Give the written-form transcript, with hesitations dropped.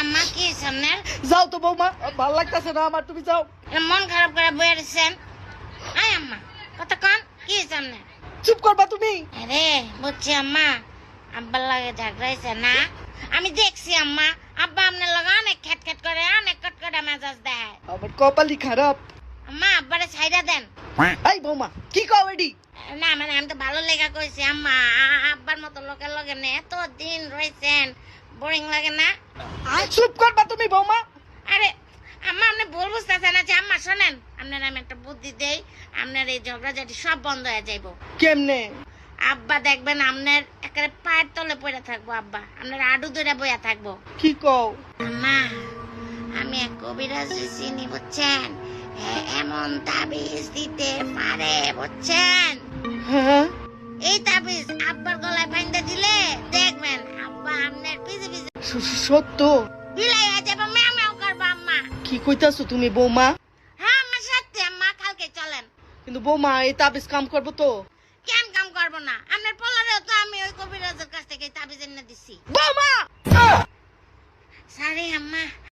আম্মা কি সামনে যাও তো বৌমা, ভাল লাগতেছে না আমার, তুমি যাও। মন খারাপ করে বয়ে রয়েছেন। আয় আম্মা কতক্ষণ কি সামনে চুপ করবা তুমি। আরে বুঝছি আম্মা আব্বার লাগে ঝগড়াইছে না। আমি দেখছি আম্মা আব্বা আপনার লগে অনেক খ্যাট করে অনেক কটকটা মেজাজ দেয়। আমার কপালই খারাপ। আম্মা আব্বারে ছাইড়া দেন। এই বৌমা কি কও এডি? না মানে আমি তো ভালো লেগা কইছি আম্মা, আব্বার মতো লোকের লগে না এত দিন রয়েছেন, বোরিং লাগে না? চুপ করবা তুমি বৌমা। আরে আম্মা আপনি ভুল বুঝতেছেন না যে আম্মা শোনেন, আপনার আমি একটা বুদ্ধি দেই, আপনার এই ঝগড়াঝাটি সব বন্ধ হয়ে যাইব। কেমনে? আব্বা দেখবেন আপনার একেবারে পায়ের তলে পড়ে থাকবো, আব্বা আপনার আডু ধরে বইয়া থাকবো। কি কও? আম্মা আমি এক কবিরাজ চিনি বুঝছেন, এমন তাবিজ দিতে পারে বুঝছেন। হ্যাঁ এই তাবিজ আব্বার গলায় বাইন্ধা দিলে দেখবেন আব্বা আপনার পিছে পিছে সত্য? বিলাই হয়ে যাবে, ম্যাও ম্যাও করবো আম্মা। কি কইতাছো তুমি বৌমা? হ্যাঁ আম্মা সত্যি আম্মা, কালকে চলেন। কিন্তু বৌমা এই তাবিজ কাম করবো তো? কেন কাম করবো না, আপনার পোলারেও তো আমি ওই কবিরাজের কাছ থেকে তাবিজ এনে দিছি। বৌমা সরি আম্মা।